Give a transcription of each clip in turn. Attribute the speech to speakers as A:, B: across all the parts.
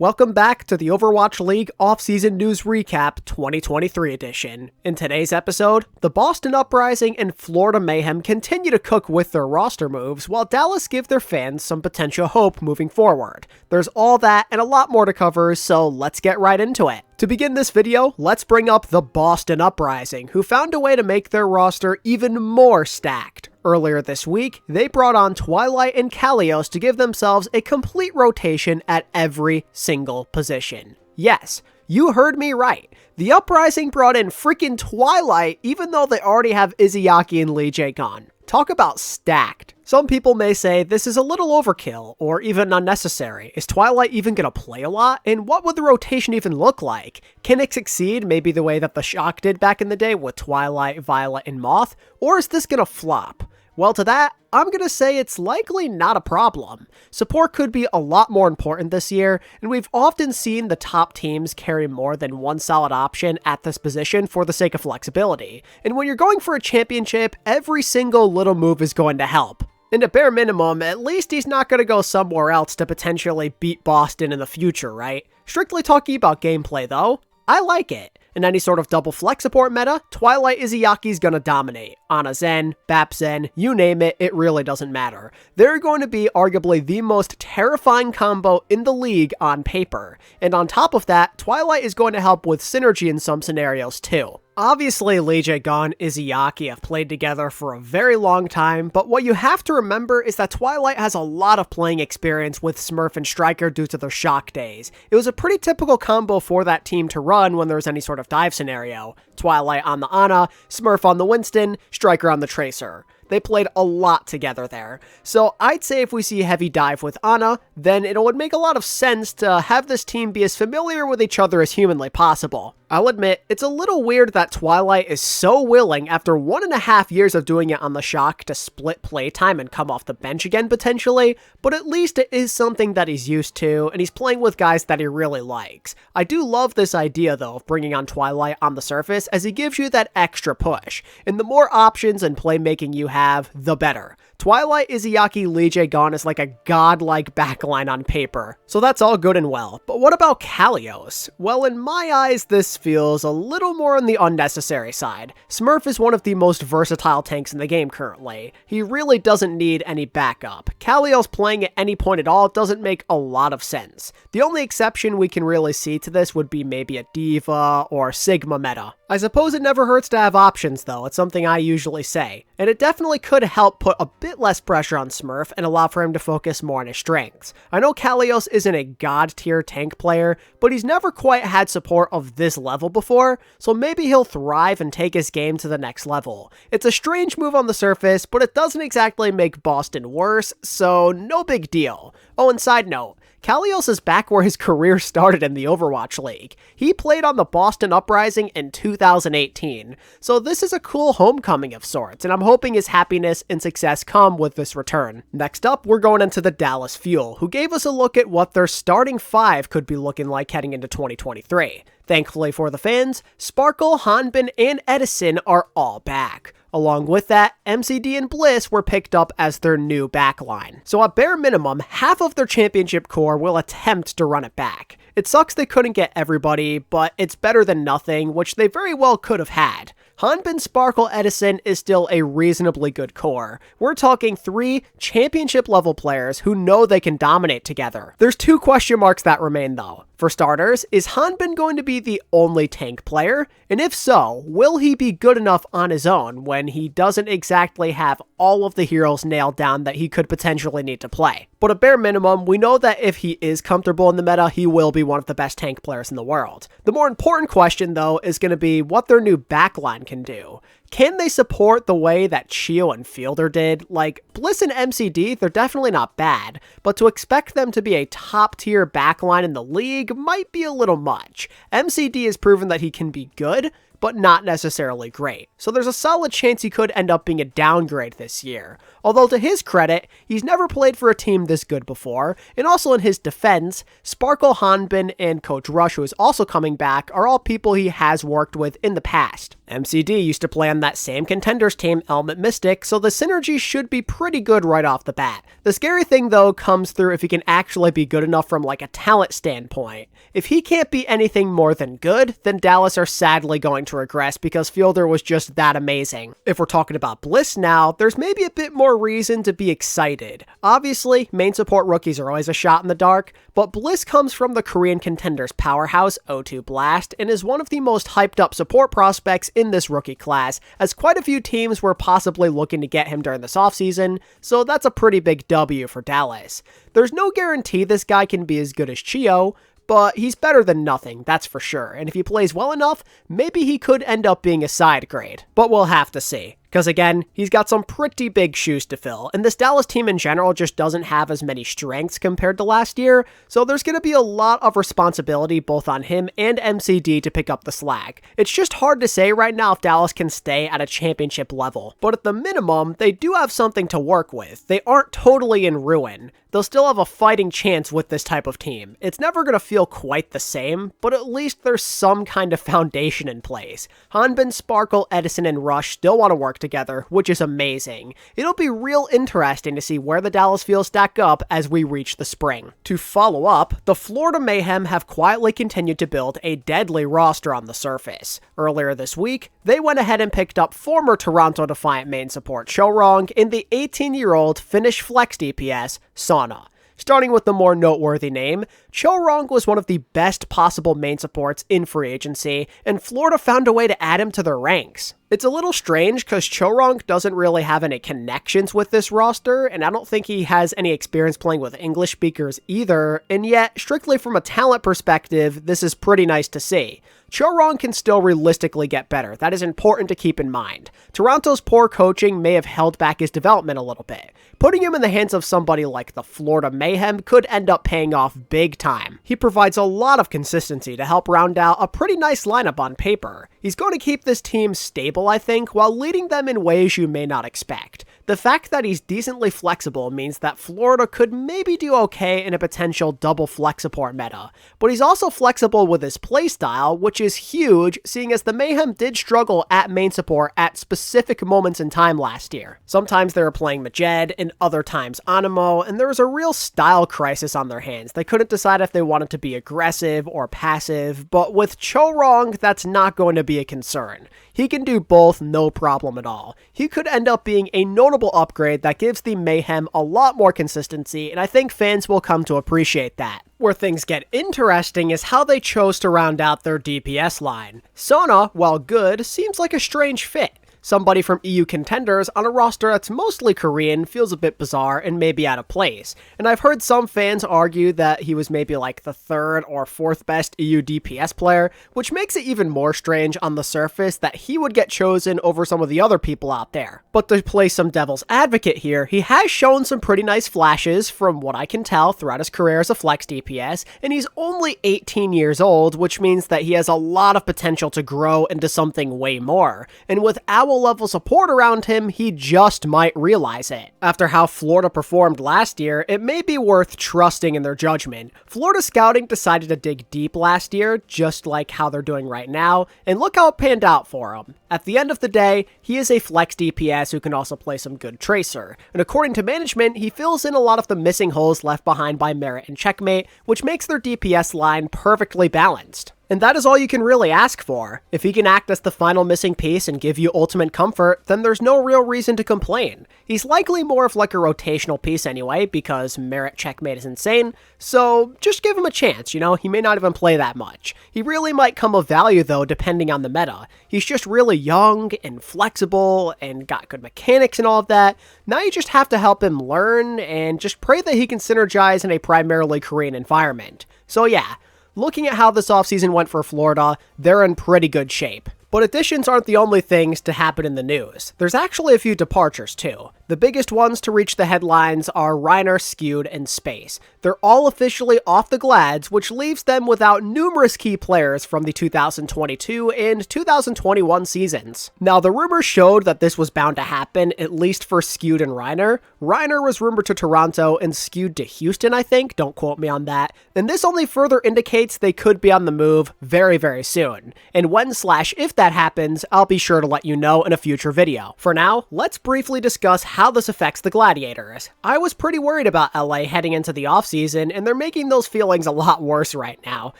A: Welcome back to the Overwatch League Offseason News Recap 2023 edition. In today's episode, the Boston Uprising and Florida Mayhem continue to cook with their roster moves, while Dallas give their fans some potential hope moving forward. There's all that and a lot more to cover, so let's get right into it. To begin this video, let's bring up the Boston Uprising, who found a way to make their roster even more stacked. Earlier this week, they brought on Twilight and Kalios to give themselves a complete rotation at every single position. Yes, you heard me right. The Uprising brought in freaking Twilight even though they already have alexyOWL and Lee J gone. Talk about stacked. Some people may say this is a little overkill or even unnecessary. Is Twilight even going to play a lot? And what would the rotation even look like? Can it succeed maybe the way that the Shock did back in the day with Twilight, Violet, and Moth? Or is this going to flop? Well, to that, I'm going to say it's likely not a problem. Support could be a lot more important this year, and we've often seen the top teams carry more than one solid option at this position for the sake of flexibility. And when you're going for a championship, every single little move is going to help. And at bare minimum, at least he's not going to go somewhere else to potentially beat Boston in the future, right? Strictly talking about gameplay though, I like it. In any sort of double flex support meta, Twilight alexyOWL's gonna dominate. Ana Zen, Bap Zen, you name it, it really doesn't matter. They're going to be arguably the most terrifying combo in the league on paper. And on top of that, Twilight is going to help with synergy in some scenarios too. Obviously, Lee J and alexyOWL have played together for a very long time, but what you have to remember is that Twilight has a lot of playing experience with Smurf and Striker due to their Shock days. It was a pretty typical combo for that team to run when there was any sort of dive scenario. Twilight on the Ana, Smurf on the Winston, Striker on the Tracer. They played a lot together there. So I'd say if we see heavy dive with Ana, then it would make a lot of sense to have this team be as familiar with each other as humanly possible. I'll admit, it's a little weird that Twilight is so willing after 1.5 years of doing it on the Shock to split playtime and come off the bench again potentially, but at least it is something that he's used to, and he's playing with guys that he really likes. I do love this idea though of bringing on Twilight on the surface, as he gives you that extra push, and the more options and playmaking you have, the better. Twilight alexyOWL Lee J is like a godlike backline on paper, so that's all good and well. But what about Kalios? Well, in my eyes, this feels a little more on the unnecessary side. Smurf is one of the most versatile tanks in the game currently. He really doesn't need any backup. Kalios playing at any point at all doesn't make a lot of sense. The only exception we can really see to this would be maybe a Diva or Sigma meta. I suppose it never hurts to have options though, it's something I usually say, and it definitely could help put a bit less pressure on Smurf and allow for him to focus more on his strengths. I know Kalios isn't a god tier tank player, but he's never quite had support of this level before, so maybe he'll thrive and take his game to the next level. It's a strange move on the surface, but it doesn't exactly make Boston worse, so no big deal. Oh, and side note, Kalios is back where his career started in the Overwatch League. He played on the Boston Uprising in 2018, so this is a cool homecoming of sorts, and I'm hoping his happiness and success come with this return. Next up, we're going into the Dallas Fuel, who gave us a look at what their starting five could be looking like heading into 2023. Thankfully for the fans, Sparkle, Hanbin, and Edison are all back. Along with that, MCD and Bliss were picked up as their new backline. So at bare minimum, half of their championship core will attempt to run it back. It sucks they couldn't get everybody, but it's better than nothing, which they very well could have had. Hanbin, Sparkle, Edison is still a reasonably good core. We're talking 3 championship level players who know they can dominate together. There's 2 question marks that remain though. For starters, is Hanbin going to be the only tank player? And if so, will he be good enough on his own when he doesn't exactly have all of the heroes nailed down that he could potentially need to play? But at bare minimum, we know that if he is comfortable in the meta, he will be one of the best tank players in the world. The more important question though is going to be what their new backline can do. Can they support the way that Chio and Fielder did? Like, Bliss and MCD, they're definitely not bad, but to expect them to be a top tier backline in the league might be a little much. MCD has proven that he can be good, but not necessarily great. So there's a solid chance he could end up being a downgrade this year. Although to his credit, he's never played for a team this good before, and also in his defense, Sparkle Hanbin and Coach Rush, who is also coming back, are all people he has worked with in the past. MCD used to play on that same Contenders team, Element Mystic, so the synergy should be pretty good right off the bat. The scary thing though comes through if he can actually be good enough from like a talent standpoint. If he can't be anything more than good, then Dallas are sadly going to regress because Fielder was just that amazing. If we're talking about Bliss now, there's maybe a bit more reason to be excited. Obviously, main support rookies are always a shot in the dark, but Bliss comes from the Korean Contenders powerhouse O2 Blast and is one of the most hyped up support prospects in this rookie class, as quite a few teams were possibly looking to get him during this offseason, so that's a pretty big W for Dallas. There's no guarantee this guy can be as good as Chio, but he's better than nothing, that's for sure, and if he plays well enough, maybe he could end up being a side grade. But we'll have to see. Because again, he's got some pretty big shoes to fill, and this Dallas team in general just doesn't have as many strengths compared to last year, so there's going to be a lot of responsibility both on him and MCD to pick up the slack. It's just hard to say right now if Dallas can stay at a championship level, but at the minimum, they do have something to work with. They aren't totally in ruin. They'll still have a fighting chance with this type of team. It's never going to feel quite the same, but at least there's some kind of foundation in place. Hanbin, Sparkle, Edison, and Rush still want to work together, which is amazing. It'll be real interesting to see where the Dallas Fields stack up as we reach the spring. To follow up, the Florida Mayhem have quietly continued to build a deadly roster on the surface. Earlier this week, they went ahead and picked up former Toronto Defiant main support Chorong in the 18-year-old Finnish flex DPS, Sauna. Starting with the more noteworthy name, Chorong was one of the best possible main supports in free agency, and Florida found a way to add him to their ranks. It's a little strange because Chorong doesn't really have any connections with this roster, and I don't think he has any experience playing with English speakers either, and yet, strictly from a talent perspective, this is pretty nice to see. Chorong can still realistically get better. That is important to keep in mind. Toronto's poor coaching may have held back his development a little bit. Putting him in the hands of somebody like the Florida Mayhem could end up paying off big time. He provides a lot of consistency to help round out a pretty nice lineup on paper. He's going to keep this team stable, I think, while leading them in ways you may not expect. The fact that he's decently flexible means that Florida could maybe do okay in a potential double flex support meta, but he's also flexible with his playstyle, which is huge, seeing as the Mayhem did struggle at main support at specific moments in time last year. Sometimes they were playing Majed, and other times Animo, and there was a real style crisis on their hands. They couldn't decide if they wanted to be aggressive or passive, but with Chorong, that's not going to be a concern. He can do both, no problem at all. He could end up being a notable upgrade that gives the Mayhem a lot more consistency, and I think fans will come to appreciate that. Where things get interesting is how they chose to round out their DPS line. Sauna, while good, seems like a strange fit. Somebody from EU Contenders on a roster that's mostly Korean feels a bit bizarre and maybe out of place, and I've heard some fans argue that he was maybe like the third or fourth best EU DPS player, which makes it even more strange on the surface that he would get chosen over some of the other people out there. But to play some devil's advocate here, he has shown some pretty nice flashes from what I can tell throughout his career as a flex DPS, and he's only 18 years old, which means that he has a lot of potential to grow into something way more, and with OWL level support around him, he just might realize it. After how Florida performed last year, it may be worth trusting in their judgment. Florida scouting decided to dig deep last year, just like how they're doing right now, and look how it panned out for him. At the end of the day, he is a flex DPS who can also play some good Tracer, and according to management, he fills in a lot of the missing holes left behind by Merit and Checkmate, which makes their DPS line perfectly balanced. And that is all you can really ask for. If he can act as the final missing piece and give you ultimate comfort, then there's no real reason to complain. He's likely more of like a rotational piece anyway, because Merit Checkmate is insane, so just give him a chance, you know, he may not even play that much. He really might come of value though, depending on the meta. He's just really young and flexible and got good mechanics and all of that. Now you just have to help him learn and just pray that he can synergize in a primarily Korean environment. So yeah, looking at how this offseason went for Florida, they're in pretty good shape. But additions aren't the only things to happen in the news. There's actually a few departures too. The biggest ones to reach the headlines are Reiner, Skewed, and Space. They're all officially off the Glads, which leaves them without numerous key players from the 2022 and 2021 seasons. Now, the rumors showed that this was bound to happen, at least for Skewed and Reiner. Reiner was rumored to Toronto and Skewed to Houston, I think. Don't quote me on that. And this only further indicates they could be on the move very, very soon. And when/if that happens, I'll be sure to let you know in a future video. For now, let's briefly discuss how this affects the Gladiators. I was pretty worried about LA heading into the offseason, and they're making those feelings a lot worse right now.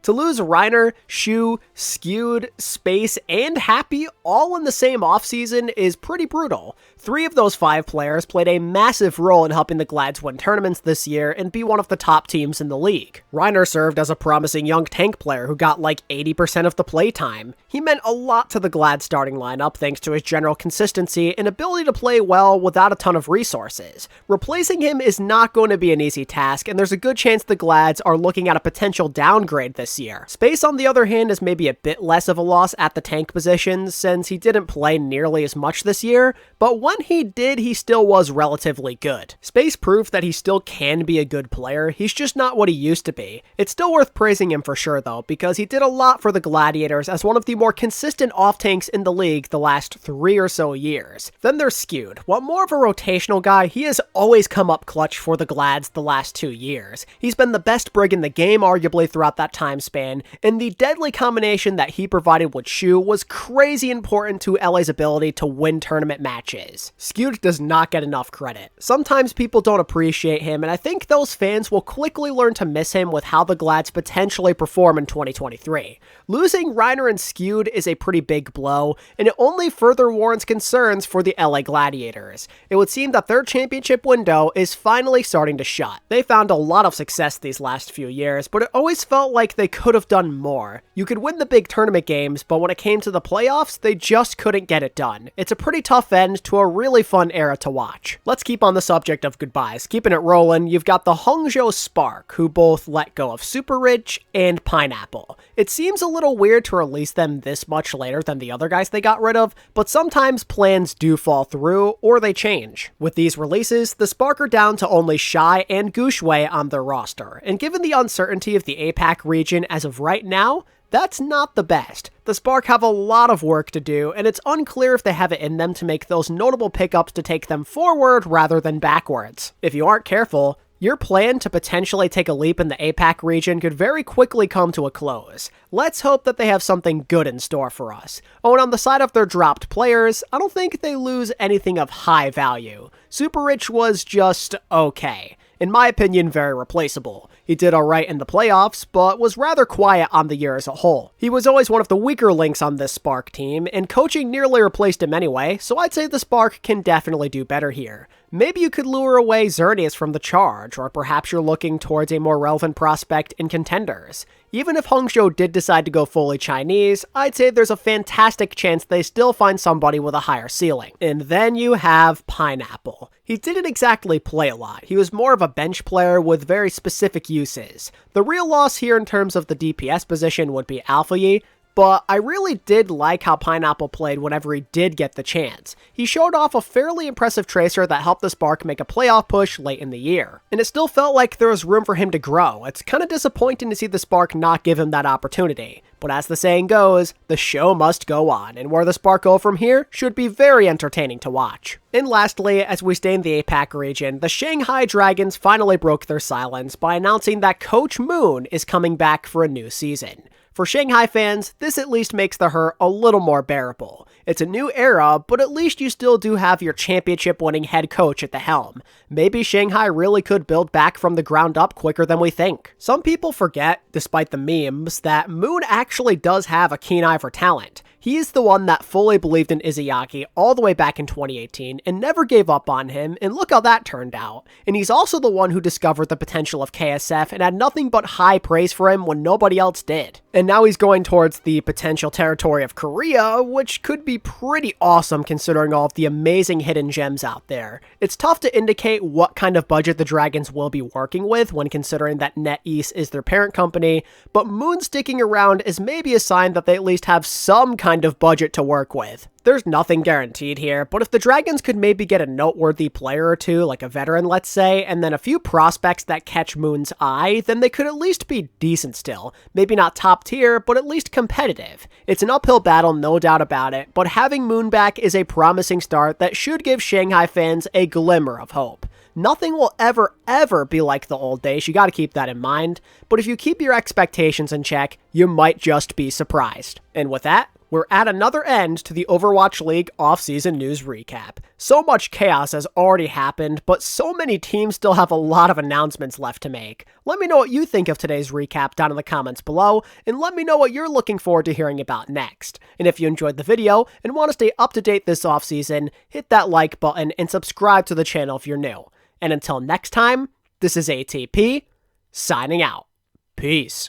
A: To lose Reiner, Shu, Skewed, Space, and Happy all in the same offseason is pretty brutal. 3 of those 5 players played a massive role in helping the Glads win tournaments this year and be one of the top teams in the league. Reiner served as a promising young tank player who got like 80% of the playtime. He meant a lot to the Glad starting lineup thanks to his general consistency and ability to play well without a ton of resources. Replacing him is not going to be an easy task, and there's a good chance the Glads are looking at a potential downgrade this year. Space, on the other hand, is maybe a bit less of a loss at the tank position since he didn't play nearly as much this year, but when he did, he still was relatively good. Space proved that he still can be a good player, he's just not what he used to be. It's still worth praising him for sure though, because he did a lot for the Gladiators as one of the more consistent off-tanks in the league the last 3 or so years. Then there's Skewed. While more of a rotational guy, he has always come up clutch for the Glads the last 2 years. He's been the best brig in the game arguably throughout that time span, and the deadly combination that he provided with Shu was crazy important to LA's ability to win tournament matches. Skewed does not get enough credit. Sometimes people don't appreciate him, and I think those fans will quickly learn to miss him with how the Glads potentially perform in 2023. Losing Reiner and Skewed is a pretty big blow, and it only further warrants concerns for the LA Gladiators. It would seem that their championship window is finally starting to shut. They found a lot of success these last few years, but it always felt like they could have done more. You could win the big tournament games, but when it came to the playoffs, they just couldn't get it done. It's a pretty tough end to a really fun era to watch. Let's keep on the subject of goodbyes. Keeping it rolling, you've got the Hangzhou Spark, who both let go of Superich and Pineapple. It seems a little weird to release them this much later than the other guys they got rid of, but sometimes plans do fall through, or they change. With these releases, the Spark are down to only Shy and Gushwei on their roster, and given the uncertainty of the APAC region as of right now, that's not the best. The Spark have a lot of work to do, and it's unclear if they have it in them to make those notable pickups to take them forward rather than backwards. If you aren't careful, your plan to potentially take a leap in the APAC region could very quickly come to a close. Let's hope that they have something good in store for us. Oh, and on the side of their dropped players, I don't think they lose anything of high value. Superich was just okay. In my opinion, very replaceable. He did alright in the playoffs, but was rather quiet on the year as a whole. He was always one of the weaker links on this Spark team, and coaching nearly replaced him anyway, so I'd say the Spark can definitely do better here. Maybe you could lure away Xerneas from the charge, or perhaps you're looking towards a more relevant prospect in contenders. Even if Hangzhou did decide to go fully Chinese, I'd say there's a fantastic chance they still find somebody with a higher ceiling. And then you have Pineapple. He didn't exactly play a lot. He was more of a bench player with very specific uses. The real loss here in terms of the DPS position would be alphayi, but I really did like how Pineapple played whenever he did get the chance. He showed off a fairly impressive tracer that helped the Spark make a playoff push late in the year, and it still felt like there was room for him to grow. It's kind of disappointing to see the Spark not give him that opportunity. But as the saying goes, the show must go on, and where the Spark go from here should be very entertaining to watch. And lastly, as we stay in the APAC region, the Shanghai Dragons finally broke their silence by announcing that Coach Moon is coming back for a new season. For Shanghai fans, this at least makes the hurt a little more bearable. It's a new era, but at least you still do have your championship-winning head coach at the helm. Maybe Shanghai really could build back from the ground up quicker than we think. Some people forget, despite the memes, that Moon actually does have a keen eye for talent. He is the one that fully believed in Izayaki all the way back in 2018 and never gave up on him, and look how that turned out. And he's also the one who discovered the potential of KSF and had nothing but high praise for him when nobody else did. And now he's going towards the potential territory of Korea, which could be pretty awesome considering all of the amazing hidden gems out there. It's tough to indicate what kind of budget the Dragons will be working with when considering that NetEase is their parent company, but Moon sticking around is maybe a sign that they at least have some kind of budget to work with. There's nothing guaranteed here, but if the Dragons could maybe get a noteworthy player or two, like a veteran let's say, and then a few prospects that catch Moon's eye, then they could at least be decent still. Maybe not top tier, but at least competitive. It's an uphill battle, no doubt about it, but having Moon back is a promising start that should give Shanghai fans a glimmer of hope. Nothing will ever be like the old days, you gotta keep that in mind, but if you keep your expectations in check, you might just be surprised. And with that, we're at another end to the Overwatch League offseason news recap. So much chaos has already happened, but so many teams still have a lot of announcements left to make. Let me know what you think of today's recap down in the comments below, and let me know what you're looking forward to hearing about next. And if you enjoyed the video and want to stay up to date this offseason, hit that like button and subscribe to the channel if you're new. And until next time, this is ATP, signing out. Peace.